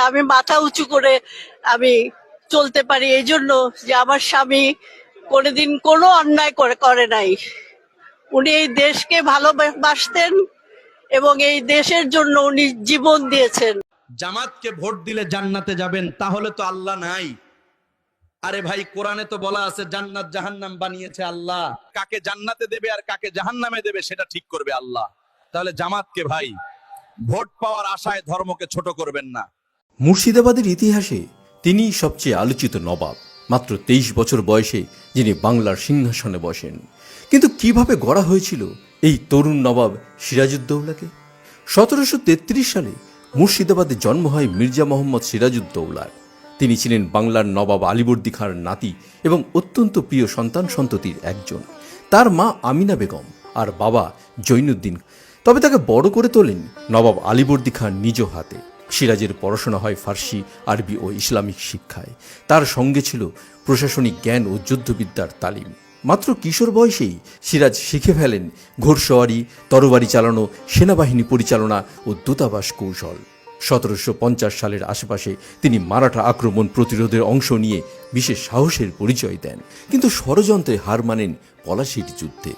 আমি মাথা উঁচু করে আমি চলতে পারি এই জন্য যে আমার স্বামী কোনোদিন কোনো অন্যায় করে নাই। উনি এই দেশকে ভালোবাসতেন এবং এই দেশের জন্য উনি জীবন দিয়েছেন। জামাতকে ভোট দিলে জান্নাতে যাবেন, তাহলে তো আল্লাহ নাই। আরে ভাই, কোরআনে তো বলা আছে জান্নাত জাহান্নাম বানিয়েছে আল্লাহ। কাকে জান্নাতে দেবে আর কাকে জাহান্নামে দেবে সেটা ঠিক করবে আল্লাহ। তাহলে জামাতকে ভাই ভোট পাওয়ার আশায় ধর্মকে ছোট করবেন না। মুর্শিদাবাদের ইতিহাসে তিনি সবচেয়ে আলোচিত নবাব। মাত্র 23 বছর বয়সে যিনি বাংলার সিংহাসনে বসেন। কিন্তু কিভাবে গড়া হয়েছিল এই তরুণ নবাব সিরাজউদ্দৌলাকে? 1733 সালে মুর্শিদাবাদে জন্ম হয় মির্জা মোহাম্মদ সিরাজউদ্দৌলার। তিনি ছিলেন বাংলার নবাব আলীবর্দী খাঁর নাতি এবং অত্যন্ত প্রিয় সন্তান সন্ততির একজন। তার মা আমিনা বেগম আর বাবা জৈনুদ্দিন। তবে তাকে বড় করে তোলেন নবাব আলীবর্দী খাঁর নিজ হাতে। সিরাজের পড়াশোনা হয় ফার্সি, আরবি ও ইসলামিক শিক্ষায়। তার সঙ্গে ছিল প্রশাসনিক জ্ঞান ও যুদ্ধবিদ্যার তালিম। মাত্র কিশোর বয়সেই সিরাজ শিখে ফেলেন ঘোড়সওয়ারি, তরবারি চালানো, সেনাবাহিনী পরিচালনা ও দূতাবাস কৌশল। 1750 সালের আশেপাশে তিনি মারাঠা আক্রমণ প্রতিরোধের অংশ নিয়ে বিশেষ সাহসের পরিচয় দেন, কিন্তু ষড়যন্ত্রে হার মানেন পলাশির যুদ্ধে।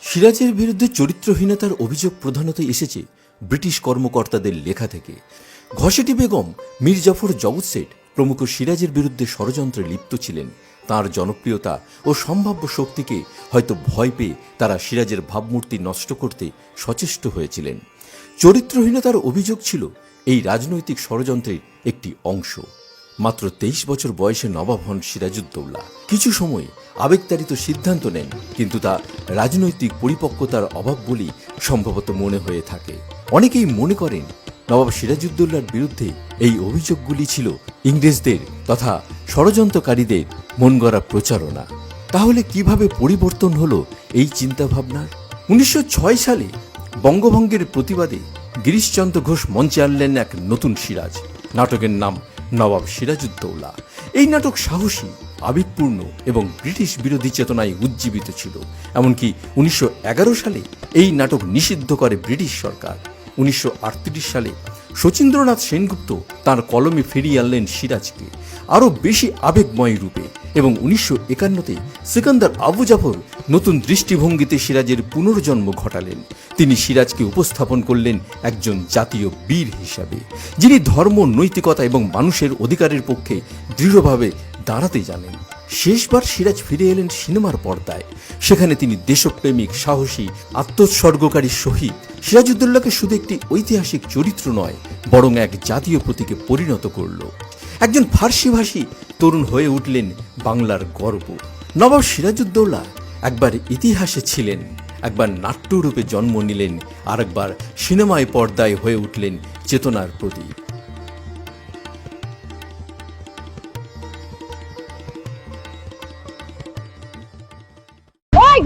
সিরাজের বিরুদ্ধে চরিত্রহীনতার অভিযোগ প্রধানত এসেছে ব্রিটিশ কর্মকর্তাদের লেখা থেকে। ঘসেটি বেগম, মীর জাফর জগৎ শেঠ প্রমুখ সিরাজের বিরুদ্ধে ষড়যন্ত্রে লিপ্ত ছিলেন। তার জনপ্রিয়তা ও সম্ভাব্য শক্তিকে হয়তো ভয় পেয়ে তারা সিরাজের ভাবমূর্তি নষ্ট করতে সচেষ্ট হয়েছিলেন। চরিত্রহীনতার অভিযোগ ছিল এই রাজনৈতিক ষড়যন্ত্রের একটি অংশ। মাত্র 23 বছর বয়সে নবাব হন সিরাজউদ্দৌলা। কিছু সময় আবেগতাড়িত সিদ্ধান্ত নেন, কিন্তু তা রাজনৈতিক পরিপক্কতার অভাব বলেই সম্ভবত মনে হয়ে থাকে। অনেকেই মনে করেন নবাব সিরাজউদ্দৌলার বিরুদ্ধে এই অভিযোগগুলি ছিল ইংরেজদের তথা ষড়যন্ত্রকারীদের মন গড়া প্রচারণা। তাহলে কিভাবে পরিবর্তন হলো এই চিন্তাভাবনার? 1906 সালে বঙ্গভঙ্গের প্রতিবাদে গিরিশচন্দ্র ঘোষ মঞ্চে আনলেন এক নতুন সিরাজ। নাটকের নাম নবাব সিরাজউদ্দৌলা। এই নাটক সাহসী, আবেগপূর্ণ এবং ব্রিটিশ বিরোধী চেতনায় উজ্জীবিত ছিল। এমনকি 1911 সালে এই নাটক নিষিদ্ধ করে ব্রিটিশ সরকার। 1938 সালে শচীন্দ্রনাথ সেনগুপ্ত তাঁর কলমে ফিরিয়ে আনলেন সিরাজকে আরও বেশি আবেগময় রূপে, এবং 1951তে সিকান্দার আবু জাফর নতুন দৃষ্টিভঙ্গিতে সিরাজের পুনর্জন্ম ঘটালেন। তিনি সিরাজকে উপস্থাপন করলেন একজন জাতীয় বীর হিসাবে, যিনি ধর্ম, নৈতিকতা এবং মানুষের অধিকারের পক্ষে দৃঢ়ভাবে দাঁড়াতে জানেন। শেষবার সিরাজ ফিরে এলেন সিনেমার পর্দায়। সেখানে তিনি দেশপ্রেমিক, সাহসী, আত্মোৎসর্গকারী শহীদ সিরাজউদ্দৌলাকে শুধু একটি ঐতিহাসিক চরিত্র নয়, বরং এক জাতীয় প্রতীকে পরিণত করল। একজন ফার্সিভাষী তরুণ হয়ে উঠলেন বাংলার গর্ব। নবাব সিরাজউদ্দৌলা একবার ইতিহাসে ছিলেন, একবার নাট্যরূপে জন্ম নিলেন, আর একবার সিনেমায় পর্দায় হয়ে উঠলেন চেতনার প্রতীক।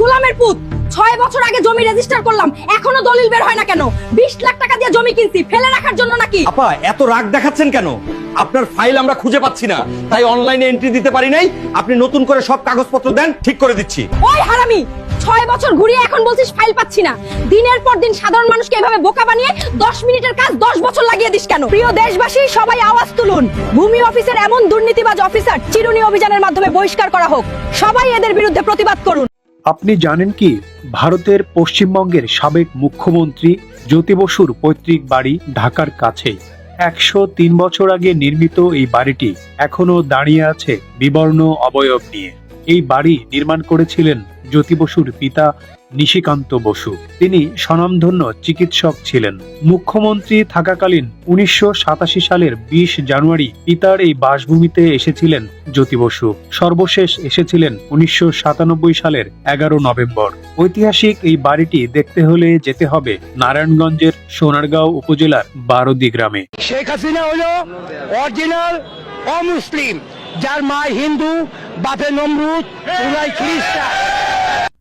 গোলামের পুত, 6 বছর আগে জমি রেজিস্টার করলাম, এখনো দলিল বের হয় না কেন? 20 লাখ টাকা দিয়ে জমি কিনছি, ফেলে রাখার জন্য নাকি? আপা, এত রাগ দেখাচ্ছেন কেন? আপনার ফাইল আমরা খুঁজে পাচ্ছি না, তাই অনলাইনে এন্ট্রি দিতে পারি নাই। আপনি নতুন করে সব কাগজপত্র দেন, ঠিক করে দিচ্ছি। ওই হারামি, 6 বছর ঘুরিয়ে এখন বলছিস ফাইল পাচ্ছি না। দিনের পর দিন সাধারণ মানুষকে এভাবে বোকা বানিয়ে 10 মিনিটের কাজ 10 বছর লাগিয়ে দিস কেন? প্রিয় দেশবাসী, সবাই আওয়াজ তুলুন। ভূমি অফিসের এমন দুর্নীতিবাজ অফিসার চিরুনি অভিযানের মাধ্যমে বহিষ্কার করা হোক। সবাই এদের বিরুদ্ধে প্রতিবাদ করুন। আপনি জানেন কি, ভারতের পশ্চিমবঙ্গের সাবেক মুখ্যমন্ত্রী জ্যোতি বসুর পৈতৃক বাড়ি ঢাকার কাছেই। 103 বছর আগে নির্মিত এই বাড়িটি এখনো দাঁড়িয়ে আছে বিবর্ণ অবয়ব নিয়ে। এই বাড়ি নির্মাণ করেছিলেন জ্যোতি বসুর পিতা নিশিকান্ত বসু। তিনি স্বনামধন্য চিকিৎসক ছিলেন। মুখ্যমন্ত্রী থাকাকালীন 1987 সালের 20 জানুয়ারি পিতার এই বাসভূমিতে এসেছিলেন জ্যোতি বসু। সর্বশেষ এসেছিলেন 1997 সালের 11 নভেম্বর। ঐতিহাসিক এই বাড়িটি দেখতে হলে যেতে হবে নারায়ণগঞ্জের সোনারগাঁও উপজেলার বারোদি গ্রামে। শেখ হাসিনা হলো অরিজিনাল অমুসলিম, যার মা হিন্দু, বাপে নমরুদ, উনাই খ্রিস্টান।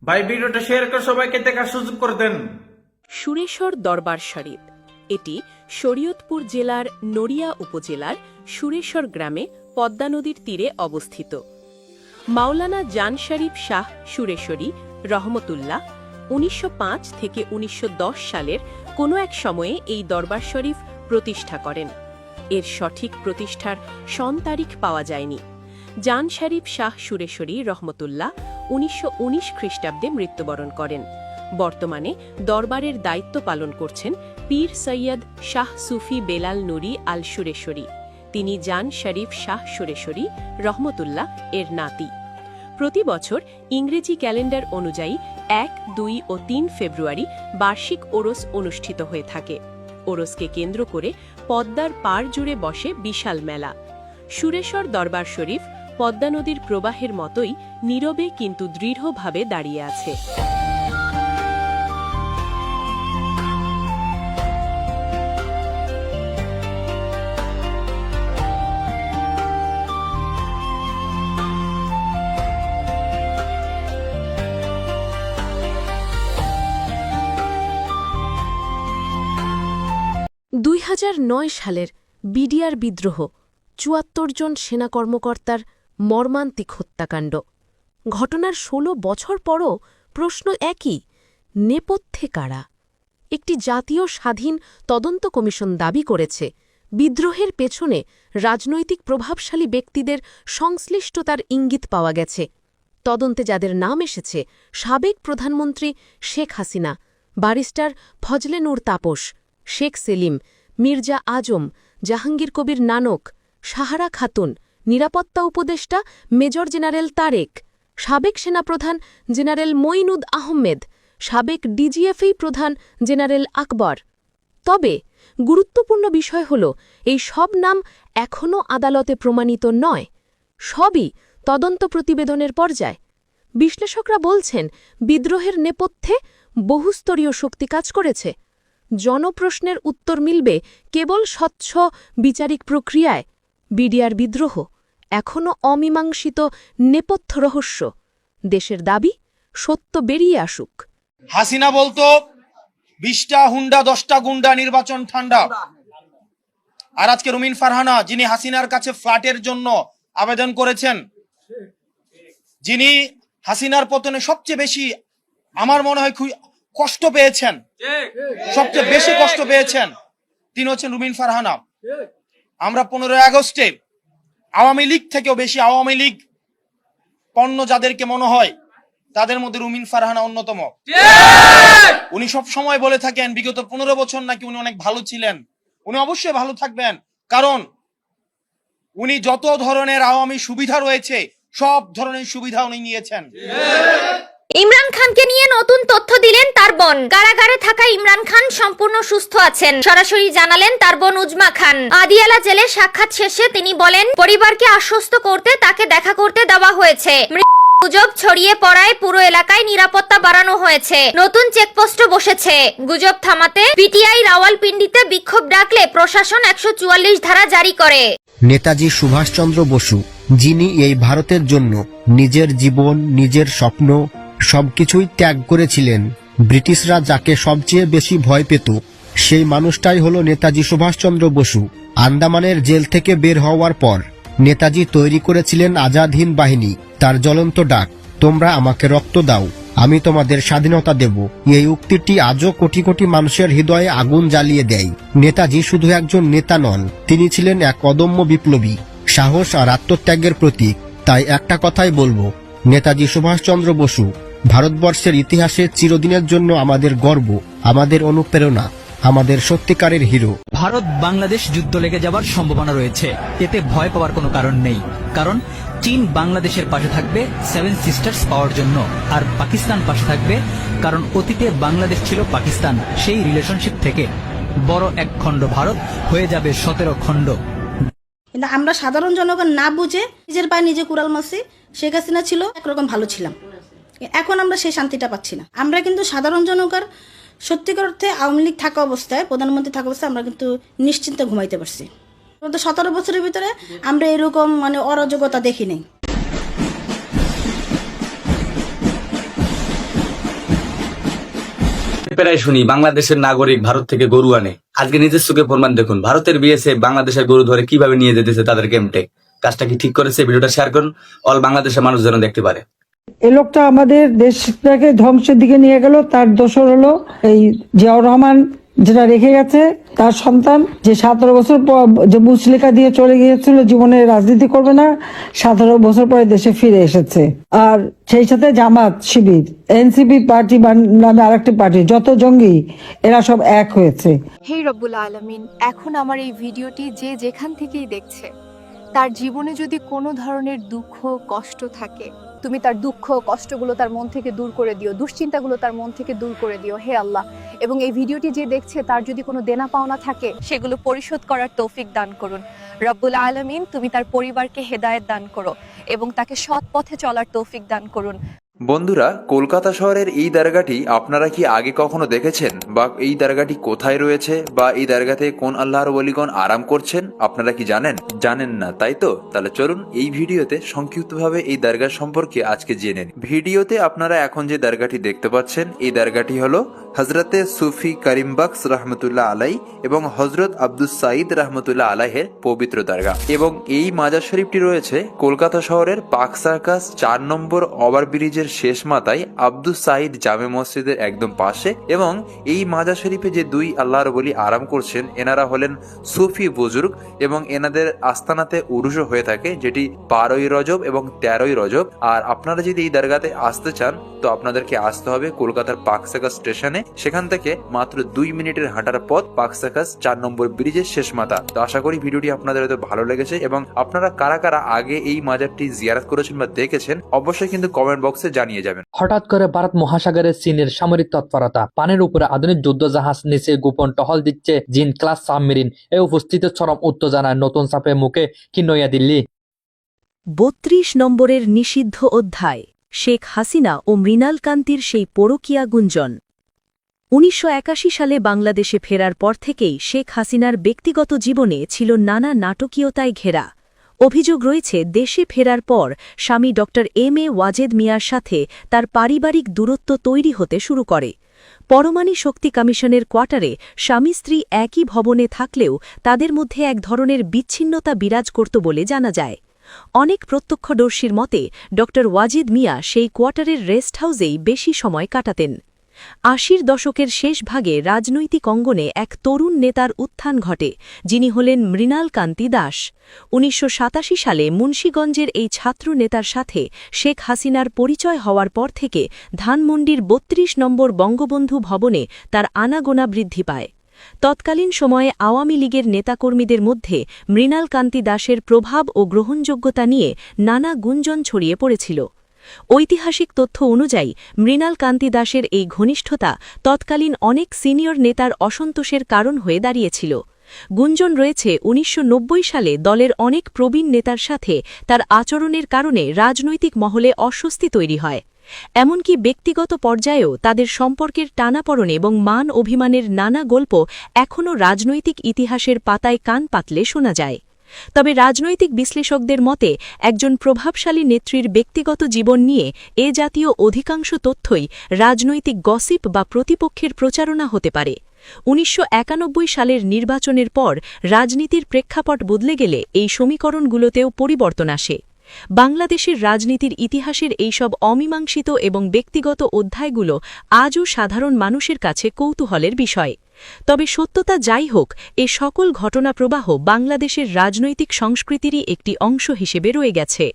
ভাই, ভিডিওটা শেয়ার করে সবাইকে দেখার সুযোগ করে দেন। সুরেশ্বর দরবার শরীফ এটি শরীয়তপুর জেলার নড়িয়া উপজেলার সুরেশ্বর গ্রামে পদ্মা নদীর তীরে অবস্থিত। মাওলানা জান শরীফ শাহ সুরেশ্বরী রহমতুল্লাহ 1905 থেকে 1910 সালের কোনো এক সময়ে এই দরবার শরীফ প্রতিষ্ঠা করেন। এর সঠিক প্রতিষ্ঠার সন তারিখ পাওয়া যায়নি। জান শরীফ শাহ সুরেশ্বরী রহমতুল্লাহ 1919 খ্রিস্টাব্দে মৃত্যুবরণ করেন। বর্তমানে দরবারের দায়িত্ব পালন করছেন পীর সৈয়দ শাহ সুফি বেলাল নুরি আল সুরেশ্বরী। তিনি জান শরীফ শাহ সুরেশ্বরী রহমতুল্লাহ এর নাতি। প্রতি বছর ইংরেজি ক্যালেন্ডার অনুযায়ী 1, 2 ও 3 ফেব্রুয়ারি বার্ষিক ওরস অনুষ্ঠিত হয়ে থাকে। ওরসকে কেন্দ্র করে পদ্মার পাড় জুড়ে বসে বিশাল মেলা। সুরেশ্বর দরবার শরীফ পদ্মা নদীর প্রবাহের মতোই নীরবে কিন্তু দৃঢ়ভাবে দাঁড়িয়ে আছে। সালের বিডিআর বিদ্রোহ, ৭৪ জন সেনা কর্মকর্তার মর্মান্তিক হত্যাকাণ্ড। ঘটনার ১৬ বছর পরও প্রশ্ন একই, নেপথ্যে কারা? একটি জাতীয় স্বাধীন তদন্ত কমিশন দাবি করেছে বিদ্রোহের পেছনে রাজনৈতিক প্রভাবশালী ব্যক্তিদের সংশ্লিষ্টতার ইঙ্গিত পাওয়া গেছে। তদন্তে যাদের নাম এসেছে সাবেক প্রধানমন্ত্রী শেখ হাসিনা, ব্যারিস্টার ফজলে নূর তাপস, শেখ সেলিম, মির্জা আজম, জাহাঙ্গীর কবির নানক, সাহারা খাতুন, নিরাপত্তা উপদেষ্টা মেজর জেনারেল তারেক, সাবেক সেনাপ্রধান জেনারেল মঈনুদ আহমেদ, সাবেক ডিজিএফআই প্রধান জেনারেল আকবর। তবে গুরুত্বপূর্ণ বিষয় হল এই সব নাম এখনও আদালতে প্রমাণিত নয়, সবই তদন্ত প্রতিবেদনের পর্যায়ে। বিশ্লেষকরা বলছেন বিদ্রোহের নেপথ্যে বহুস্তরীয় শক্তি কাজ করেছে। জনপ্রশ্নের উত্তর মিলবে কেবল স্বচ্ছ বিচারিক প্রক্রিয়ায়। বিডিআর বিদ্রোহ এখনও অমীমাংসিত নেপথ্য রহস্য। দেশের দাবি সত্য বেরিয়ে আসুক। হাসিনা বলতো 20টা হুন্ডা 10টা গুন্ডা, নির্বাচন ঠান্ডা। আর আজকে রুমিন ফারহানা, যিনি হাসিনার কাছে ফ্ল্যাটের জন্য আবেদন করেছেন, যিনি হাসিনার পতনে সবচেয়ে বেশি আমার মনে হয় কষ্ট পেয়েছেন, সবচেয়ে বেশি কষ্ট পেয়েছেন, তিনি হচ্ছেন রুমিন ফারহানা। আমরা 15 আগস্টে আওয়ামী লীগ থেকেও বেশি আওয়ামী লীগ পণ্য যাদেরকে মনে হয় তাদের মধ্যে রুমিন ফারহানা অন্যতম। উনি সব সময় বলে থাকেন বিগত 15 বছর নাকি উনি অনেক ভালো ছিলেন। উনি অবশ্যই ভালো থাকবেন, কারণ উনি যত ধরনের আওয়ামী সুবিধা রয়েছে সব ধরনের সুবিধা উনি নিয়েছেন। ইমরান খানকে নিয়ে নতুন তথ্য দিলেন তার বোন। কারাগারে থাকা ইমরান খান সম্পূর্ণ সুস্থ আছেন, সরাসরি জানালেন তার বোন উজমা খান। আদিয়ালা জেলে সাক্ষাৎ শেষে তিনি বলেন পরিবারকে আশ্বস্ত করতে তাকে দেখা করতে দেওয়া হয়েছে। গুজব ছড়িয়ে পড়ায় পুরো এলাকায় নিরাপত্তা বাড়ানো হয়েছে, নতুন চেকপোস্টও বসেছে। গুজব থামাতে পিটিআই রাওয়ালপিন্ডিতে বিক্ষোভ ডাকলে প্রশাসন 144 ধারা জারি করে। নেতাজি সুভাষচন্দ্র বসু, যিনি এই ভারতের জন্য নিজের জীবন, নিজের স্বপ্ন সবকিছুই ত্যাগ করেছিলেন, ব্রিটিশরা যাকে সবচেয়ে বেশি ভয় পেত সেই মানুষটাই হলো নেতাজি সুভাষচন্দ্র বসু। আন্দামানের জেল থেকে বের হওয়ার পর নেতাজি তৈরি করেছিলেন আজাদ হিন্দ বাহিনী। তার জ্বলন্ত ডাক, তোমরা আমাকে রক্ত দাও, আমি তোমাদের স্বাধীনতা দেব, এই উক্তিটি আজও কোটি কোটি মানুষের হৃদয়ে আগুন জ্বালিয়ে দেয়। নেতাজি শুধু একজন নেতা নন, তিনি ছিলেন এক অদম্য বিপ্লবী, সাহস আর আত্মত্যাগের প্রতীক। তাই একটা কথাই বলবো, নেতাজি সুভাষচন্দ্র বসু ভারতবর্ষের ইতিহাসে চিরদিনের জন্য আমাদের গর্ব, আমাদের অনুপ্রেরণা, আমাদের সত্যিকারের হিরো। ভারত বাংলাদেশ যুদ্ধ লেগে যাবার সম্ভাবনা রয়েছে, এতে ভয় পাওয়ার কোনো কারণ নেই। কারণ চীন বাংলাদেশের পাশে থাকবে 7 সিস্টার্স পাওয়ার জন্য, আর পাকিস্তান পাশে থাকবে কারণ অতীতে বাংলাদেশ ছিল পাকিস্তান। সেই রিলেশনশিপ থেকে বড় এক খণ্ড ভারত হয়ে যাবে 17 খণ্ড। কিন্তু আমরা সাধারণ জনগণ না বুঝে নিজের পায়ে নিজে কুড়াল মারছি। শেখ হাসিনা ছিল একরকম ভালো ছিলাম, এখন আমরা সেই শান্তিটা পাচ্ছি না। আমরা কিন্তু সাধারণ জনগণ সত্যিকার অর্থে আওয়ামী লীগ থাকা অবস্থায়, প্রধানমন্ত্রী থাকা অবস্থায় আমরা কিন্তু নিশ্চিন্তে ঘুমাইতে পারছি। 17 বছরের ভিতরে আমরা এরকম অরাজকতা দেখি নাই। প্রায় শুনি বাংলাদেশের নাগরিক ভারত থেকে গরু আনে, আজকে নিজের চোখে প্রমাণ দেখুন। ভারতের বিএসএফ বাংলাদেশের গরু ধরে কিভাবে নিয়ে যেতেছে তাদের ক্যাম্পে। কাজটা কি ঠিক করেছে? ভিডিওটা শেয়ার করুন, অল বাংলাদেশের মানুষ যেন দেখতে পারে। এই লোকটা আমাদের দেশটাকে ধ্বংসের দিকে নিয়ে গেল। তার দোসর হলো এই জিয়াউর রহমান যেটা রেখে গেছে তার সন্তান, যে 17 বছর পর যে মুচলেখা দিয়ে চলে গিয়েছিল জীবনে রাজনীতি করবে না, 17 বছর পরে দেশে ফিরে এসেছে। আর সেই সাথে জামাত শিবির, এনসিপি পার্টি নামে আরেকটি পার্টি, যত জঙ্গি এরা সব এক হয়েছে। হে রব্বুল আলামিন, এখন আমার এই ভিডিওটি যে যেখান থেকেই দেখছে, তার জীবনে যদি কোনো ধরনের দুঃখ কষ্ট থাকে, তুমি তার দুঃখ কষ্টগুলো তার মন থেকে দূর করে দিও, দুশ্চিন্তাগুলো তার মন থেকে দূর করে দিও হে আল্লাহ। এবং এই ভিডিওটি যে দেখছে তার যদি কোনো দেনা পাওনা থাকে সেগুলো পরিশোধ করার তৌফিক দান করুন রব্বুল আলামিন। তুমি তার পরিবারকে হেদায়েত দান করো এবং তাকে সৎ পথে চলার তৌফিক দান করুন। বন্ধুরা, কলকাতা শহরের এই দরগাটি আপনারা কি আগে কখনো দেখেছেন, বা এই দরগাটি কোথায় রয়েছে, বা এই দরগাতে কোন আল্লাহর ওলিগণ আরাম করছেন আপনারা কি জানেন? জানেন না, তাই তো? তাহলে চলুন এই ভিডিওতে সংক্ষিপ্তভাবে এই দরগা সম্পর্কে আজকে জেনে নিন। ভিডিওতে আপনারা এখন যে দরগাটি দেখতে পাচ্ছেন, এই দরগাটি হলো হজরতে সুফি করিমবক্স রহমতুল্লাহ আলাই এবং হজরত আব্দুস সাইদ রহমতুল্লাহ আলাইহের পবিত্র দরগা। এবং এই মাজার শরীফটি রয়েছে কলকাতা শহরের পার্ক সার্কাস 4 নম্বর ওভারব্রিজের শেষ মাথায় আব্দুস সাইদ জামে মসজিদের একদম পাশে। এবং এই মাজার শরীফে যে 2 আল্লাহর ওলি আরাম করছেন, এনারা হলেন সুফি বুজুর্গ এবং এনাদের আস্তানাতে উরুসও হয়ে থাকে, যেটি 12ই রজব এবং 13ই রজব। আর আপনারা যদি এই দরগাতে আসতে চান তো আপনাদেরকে আসতে হবে কলকাতার পার্ক সার্কাস স্টেশনে। সেখান থেকে মাত্র 2 মিনিটের হাঁটার পথ পার্ক সার্কাস 4 নম্বর ব্রিজের শেষ মাথা। তো আশা করি ভিডিওটি আপনাদের হয়তো ভালো লেগেছে এবং আপনারা কারা কারা আগে এই মাজারটি জিয়ারত করেছেন বা দেখেছেন অবশ্যই কিন্তু কমেন্ট বক্সে জানিয়ে যাবেন। হঠাৎ করে ভারত মহাসাগরে চীনের সামরিক তৎপরতা, পানির উপরে আধুনিক যুদ্ধ জাহাজ, নিচে গোপন টহল দিচ্ছে জিন ক্লাস সাবমেরিন। এই উপস্থিত চরম উত্তেজনায় নতুন চাপের মুখে কি নয়াদিল্লি। 32 নম্বরের নিষিদ্ধ অধ্যায়, শেখ হাসিনা ও মৃণাল কান্তির সেই পরকীয়া গুঞ্জন। 1981 সালে বাংলাদেশে ফেরার পর থেকেই শেখ হাসিনার ব্যক্তিগত জীবনে ছিল নানা নাটকীয়তায় ঘেরা। অভিযোগ রয়েছে দেশে ফেরার পর স্বামী ড. এম এ ওয়াজেদ মিয়ার সাথে তার পারিবারিক দূরত্ব তৈরি হতে শুরু করে। পরমাণু শক্তি কমিশনের কোয়ার্টারে স্বামী স্ত্রী একই ভবনে থাকলেও তাদের মধ্যে এক ধরনের বিচ্ছিন্নতা বিরাজ করত বলে জানা যায়। অনেক প্রত্যক্ষদর্শীর মতে ড. ওয়াজেদ মিয়া সেই কোয়ার্টারের রেস্ট হাউসেই বেশি সময় কাটাতেন। 80 দশকের শেষ ভাগে রাজনৈতিক অঙ্গনে এক তরুণ নেতার উত্থান ঘটে, যিনি হলেন মৃণাল কান্তি দাস। 1987 সালে মুন্সিগঞ্জের এই ছাত্র নেতার সাথে শেখ হাসিনার পরিচয় হওয়ার পর থেকে ধানমন্ডির 32 নম্বর বঙ্গবন্ধু ভবনে তার আনাগোনা বৃদ্ধি পায়। তৎকালীন সময়ে আওয়ামী লীগের নেতাকর্মীদের মধ্যে মৃণাল কান্তি দাসের প্রভাব ও গ্রহণযোগ্যতা নিয়ে নানা গুঞ্জন ছড়িয়ে পড়েছিল। ঐতিহাসিক তথ্য অনুযায়ী মৃণাল কান্তি দাসের এই ঘনিষ্ঠতা তৎকালীন অনেক সিনিয়র নেতার অসন্তোষের কারণ হয়ে দাঁড়িয়েছিল। গুঞ্জন রয়েছে 1990 সালে দলের অনেক প্রবীণ নেতার সাথে তার আচরণের কারণে রাজনৈতিক মহলে অস্বস্তি তৈরি হয়। এমনকি ব্যক্তিগত পর্যায়েও তাদের সম্পর্কের টানাপড়ন এবং মান অভিমানের নানা গল্প এখনও রাজনৈতিক ইতিহাসের পাতায় কান পাতলে শোনা যায়। তবে রাজনৈতিক বিশ্লেষকদের মতে একজন প্রভাবশালী নেত্রীর ব্যক্তিগত জীবন নিয়ে এ জাতীয় অধিকাংশ তথ্যই রাজনৈতিক গসিপ বা প্রতিপক্ষের প্রচারণা হতে পারে। 1991 সালের নির্বাচনের পর রাজনীতির প্রেক্ষাপট বদলে গেলে এই সমীকরণগুলোতেও পরিবর্তন আসে। বাংলাদেশের রাজনীতির ইতিহাসের এইসব অমীমাংসিত এবং ব্যক্তিগত অধ্যায়গুলো আজও সাধারণ মানুষের কাছে কৌতূহলের বিষয়। তবে সত্যতা যাই হোক, এ সকল ঘটনা প্রবাহ বাংলাদেশের রাজনৈতিক সংস্কৃতিরই একটি অংশ হিসেবে রয়ে গেছে।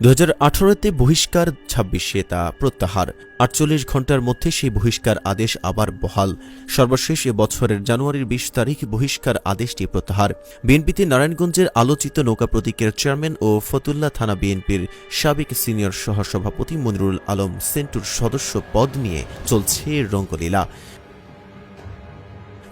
দু 2018-তে বহিষ্কার, 26-এ তা প্রত্যাহার। 48 ঘণ্টার মধ্যে সেই বহিষ্কার আদেশ আবার বহাল। সর্বশেষ এ বছরের জানুয়ারির 20 তারিখ বহিষ্কার আদেশটি প্রত্যাহার। বিএনপিতে নারায়ণগঞ্জের আলোচিত নৌকা প্রতীকের চেয়ারম্যান ও ফতুল্লা থানা বিএনপির সাবেক সিনিয়র সহসভাপতি মনিরুল আলম সেন্টুর সদস্য পদ নিয়ে চলছে রঙ্গলীলা।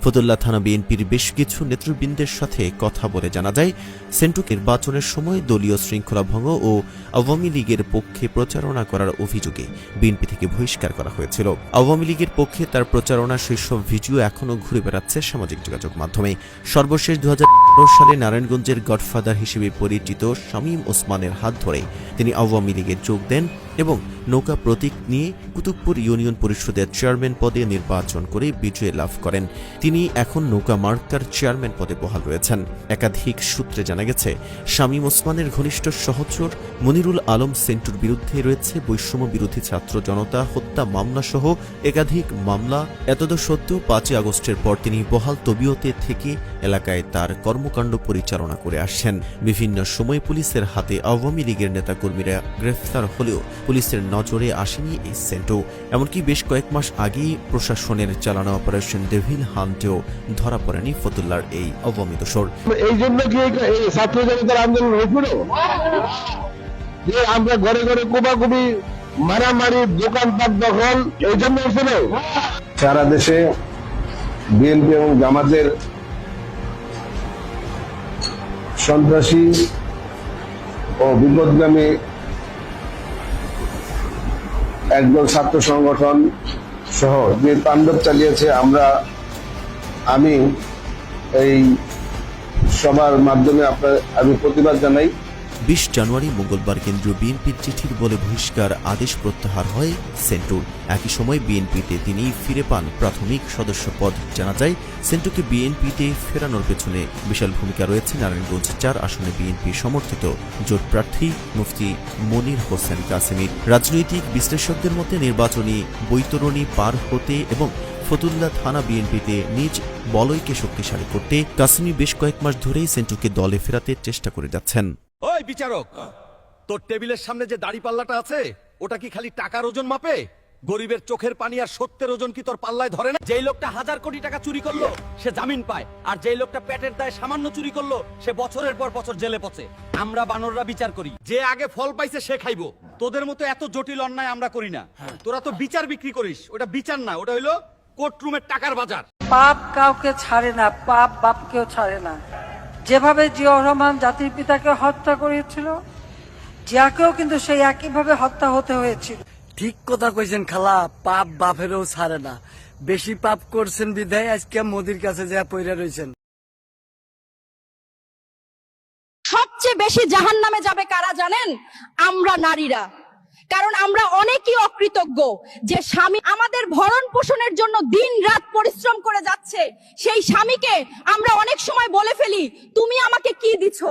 ফতুল্লা থানা বিএনপির বেশ কিছু নেতৃবৃন্দের সাথে কথা বলে জানা যায়, সেন্টু নির্বাচনের সময় দলীয় শৃঙ্খলা ভঙ্গ ও আওয়ামী লীগের পক্ষে প্রচারণা করার অভিযোগে বিএনপি থেকে বহিষ্কার করা হয়েছিল। আওয়ামী লীগের পক্ষে তার প্রচারণা শীর্ষক ভিডিও এখনও ঘুরে বেড়াচ্ছে সামাজিক যোগাযোগ মাধ্যমে। সর্বশেষ 2015 সালে নারায়ণগঞ্জের গডফাদার হিসেবে পরিচিত শামীম ওসমানের হাত ধরে তিনি আওয়ামী লীগে যোগ দেন এবং নৌকা প্রতীক নিয়ে কুতুবপুর ইউনিয়ন পরিষদের চেয়ারম্যান পদে নির্বাচন করে বিজয় লাভ করেন। তিনি এখন নৌকা মার্কার চেয়ারম্যান পদে বহাল রয়েছেন। একাধিক সূত্রে জানা গেছে, শামীম ওসমানের ঘনিষ্ঠ সহচর মনিরুল আলম সেন্টুর বিরুদ্ধে রয়েছে বৈষম্য বিরোধী ছাত্র জনতা হত্যা মামলাসহ একাধিক মামলা। এতদসত্ত্বেও 5 আগস্টের পর তিনি বহাল তবিয়তে থেকে এলাকায় তার কর্মকাণ্ড পরিচালনা করে আসছেন। বিভিন্ন সময় পুলিশের হাতে আওয়ামী লীগের নেতাকর্মীরা গ্রেফতার হলেও পুলিশের নজরে আসেনি এই সেন্টু। এমনকি বেশ কয়েক মাস আগেই প্রশাসনের চালানো অপারেশন ডেভিল হান্টেও ধরা পড়েনি ফতুল্লার এই আওয়ামী দোসর। এই জন্য কি ছাত্র জনতার আন্দোলন হয়েছিল যে আমরা ঘরে ঘরে কোপাকুপি মারামারি দোকানপাট দখল এই জন্য হয়েছিল? সারা দেশে বিএনপি এবং জামাতের সন্ত্রাসী ও বিপদগামী একদল ছাত্র সংগঠন সহ যে তাণ্ডব চালিয়েছে, আমি এই সবার মাধ্যমে আমি প্রতিবাদ জানাই। 20 জানুয়ারি মঙ্গলবার কেন্দ্রীয় বিএনপির চিঠির বলে বহিষ্কার আদেশ প্রত্যাহার হয় সেন্টুর। একই সময় বিএনপিতে তিনি ফিরে পান প্রাথমিক সদস্য পদ। জানা যায়, সেন্টুকে বিএনপিতে ফেরানোর পেছনে বিশাল ভূমিকা রয়েছে নারায়ণগঞ্জ 4 আসনে বিএনপি সমর্থিত জোট প্রার্থী মুফতি মনির হোসেন কাসেমীর। রাজনৈতিক বিশ্লেষকদের মতে নির্বাচনী বৈতরণী পার হতে এবং ফতুল্লা থানা বিএনপিতে নিজ বলয়কে শক্তিশালী করতে কাসেমী বেশ কয়েক মাস ধরেই সেন্টুকে দলে ফেরাতে চেষ্টা করে যাচ্ছেন। ওই বিচারক, তোর টেবিলের সামনে যে দাড়ি পাল্লাটা আছে ওটা কি খালি টাকার ওজন মাপে? গরিবের চোখের পানি আর সত্যের ওজন কি তোর পাল্লায় ধরে না? যেই লোকটা 1000 কোটি টাকা চুরি করলো সে জামিন পায়, আর যেই লোকটা পেটের দায়ে সামান্য চুরি করলো সে বছরের পর বছর জেলে পচে। আমরা বানররা বিচার করি, যে আগে ফল পাইছে সে খাইবো। তোদের মতো এত জটিল অন্যায় আমরা করি না। তোরা তো বিচার বিক্রি করিস, ওটা বিচার না, ওটা হইলো কোর্টরুমের টাকার বাজার। পাপ কাউকে ছাড়ে না, পাপ বাপকেও ছাড়ে না। যেভাবে জিয়াউর রহমান জাতির পিতাকে হত্যা করেছিল, জিয়াকেও কিন্তু সেই একইভাবে হত্যা হতে হয়েছিল। ঠিক কথা কইছেন খালা, পাপ বাপেরও ছাড়ে না। বেশি পাপ করছেন বিধায় আজকে মোদির কাছে যা পইরা রয়েছেন। সবচেয়ে বেশি জাহান্নামে যাবে কারা জানেন? আমরা নারীরা। কারণ আমরা অনেকই অকৃতজ্ঞ যে স্বামী আমাদের ভরণ পোষণের জন্য দিন রাত পরিশ্রম করে যাচ্ছে, সেই স্বামীকে আমরা অনেক সময় বলে ফেলি, তুমি আমাকে কি দিছো?